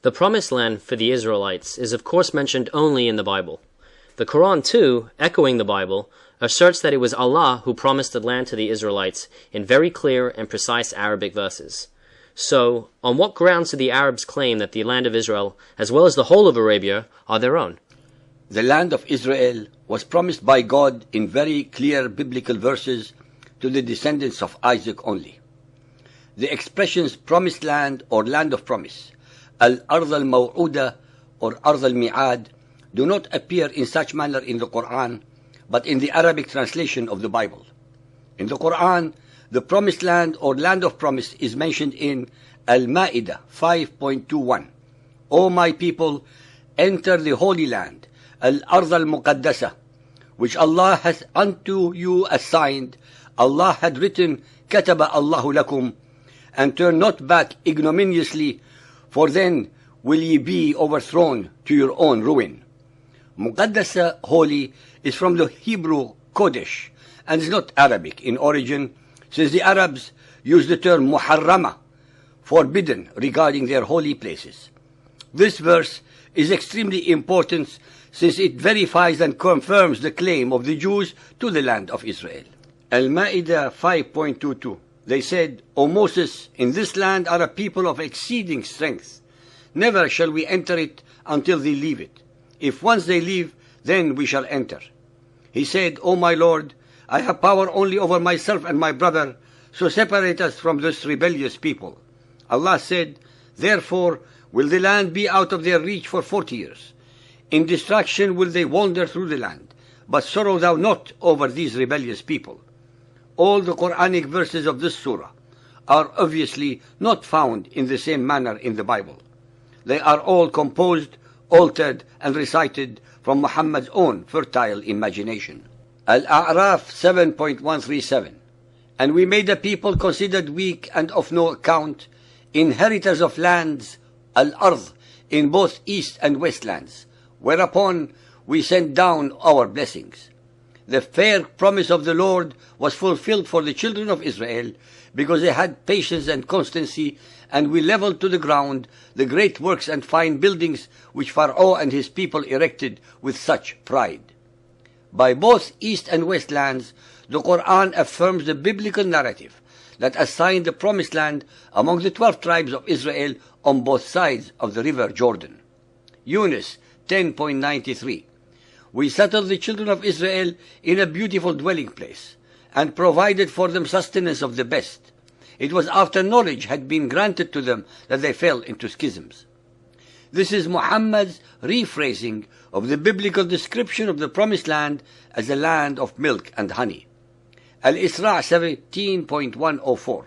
The Promised Land for the Israelites is of course mentioned only in the Bible. The Quran too, echoing the Bible, asserts that it was Allah who promised the land to the Israelites in very clear and precise Arabic verses. So, on what grounds do the Arabs claim that the land of Israel, as well as the whole of Arabia, are their own? The land of Israel was promised by God in very clear biblical verses to the descendants of Isaac only. The expressions promised land or land of promise, al-Ard al-Maw'uda or Ard al-Mi'ad, do not appear in such manner in the Quran, but in the Arabic translation of the Bible. In the Quran, the promised land or land of promise is mentioned in Al-Ma'idah 5.21. O my people, enter the holy land, Al-Ard al-Muqaddasa, which Allah has unto you assigned. Allah had written, Kataba Allahu lakum, and turn not back ignominiously, for then will ye be overthrown to your own ruin. Muqaddasa, holy, is from the Hebrew Kodesh, and is not Arabic in origin, since the Arabs use the term Muharrama, forbidden, regarding their holy places. This verse is extremely important since it verifies and confirms the claim of the Jews to the land of Israel. Al-Ma'idah 5.22. They said, O Moses, in this land are a people of exceeding strength. Never shall we enter it until they leave it. If once they leave, then we shall enter. He said, O my Lord, I have power only over myself and my brother, so separate us from this rebellious people. Allah said, Therefore will the land be out of their reach for 40 years. In distraction will they wander through the land, but sorrow thou not over these rebellious people. All the Quranic verses of this surah are obviously not found in the same manner in the Bible. They are all composed, altered, and recited from Muhammad's own fertile imagination. Al-A'raf 7.137. And we made a people considered weak and of no account, inheritors of lands, al-Ard, in both east and west lands, whereupon we sent down our blessings. The fair promise of the Lord was fulfilled for the children of Israel, because they had patience and constancy, and we leveled to the ground the great works and fine buildings which Pharaoh and his people erected with such pride. By both east and west lands, the Quran affirms the biblical narrative that assigned the promised land among the 12 tribes of Israel on both sides of the river Jordan. Yunus 10.93. We settled the children of Israel in a beautiful dwelling place, and provided for them sustenance of the best. It was after knowledge had been granted to them that they fell into schisms. This is Muhammad's rephrasing of the biblical description of the promised land as a land of milk and honey. Al-Isra 17.104.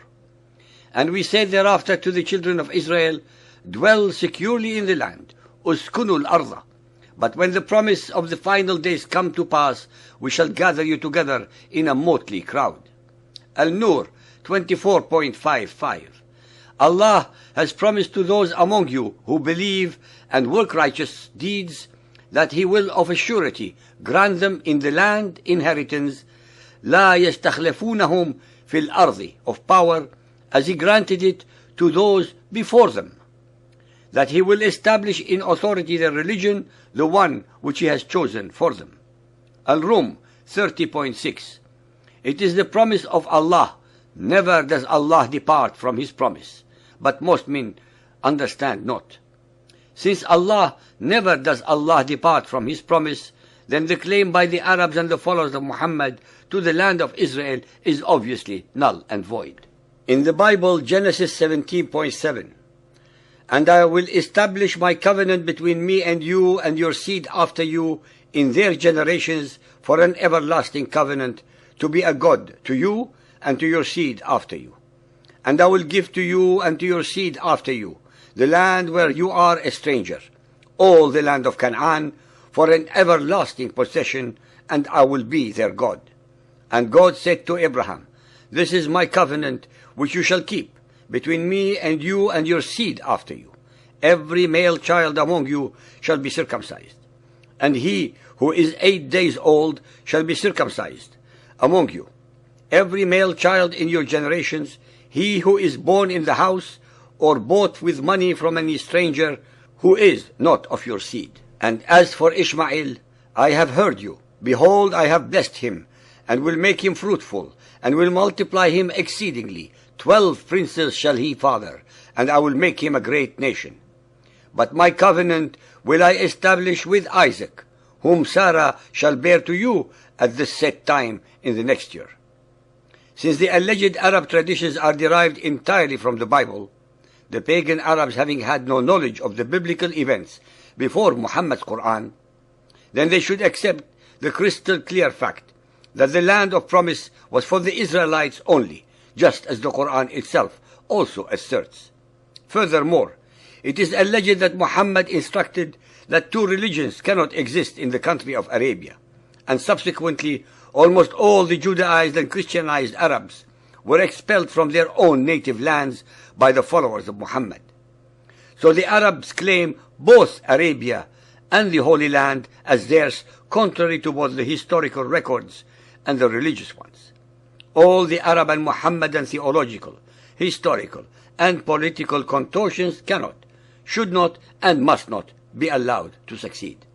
And we said thereafter to the children of Israel, Dwell securely in the land, Uskunul arda. But when the promise of the final days come to pass, we shall gather you together in a motley crowd. Al-Nur 24.55. Allah has promised to those among you who believe and work righteous deeds that He will of a surety grant them in the land inheritance, La yastakhlifūnahum fil ardi, of power, as He granted it to those before them, that He will establish in authority their religion, the one which He has chosen for them. Al-Rum 30.6. It is the promise of Allah. Never does Allah depart from His promise, but most men understand not. Since never does Allah depart from His promise, then the claim by the Arabs and the followers of Muhammad to the land of Israel is obviously null and void. In the Bible, Genesis 17.7, And I will establish my covenant between me and you and your seed after you in their generations for an everlasting covenant, to be a God to you and to your seed after you. And I will give to you and to your seed after you the land where you are a stranger, all the land of Canaan, for an everlasting possession, and I will be their God. And God said to Abraham, This is my covenant which you shall keep between me and you and your seed after you. Every male child among you shall be circumcised, and he who is 8 days old shall be circumcised among you. Every male child in your generations, he who is born in the house, or bought with money from any stranger, who is not of your seed. And as for Ishmael, I have heard you. Behold, I have blessed him, and will make him fruitful, and will multiply him exceedingly. 12 princes shall he father, and I will make him a great nation. But my covenant will I establish with Isaac, whom Sarah shall bear to you at this set time in the next year. Since the alleged Arab traditions are derived entirely from the Bible, the pagan Arabs having had no knowledge of the biblical events before Muhammad's Quran, then they should accept the crystal clear fact that the land of promise was for the Israelites only, just as the Quran itself also asserts. Furthermore, it is alleged that Muhammad instructed that 2 religions cannot exist in the country of Arabia, and subsequently almost all the Judaized and Christianized Arabs were expelled from their own native lands by the followers of Muhammad. So the Arabs claim both Arabia and the Holy Land as theirs, contrary to both the historical records and the religious ones. All the Arab and Muhammadan theological, historical, and political contortions cannot, should not, and must not be allowed to succeed.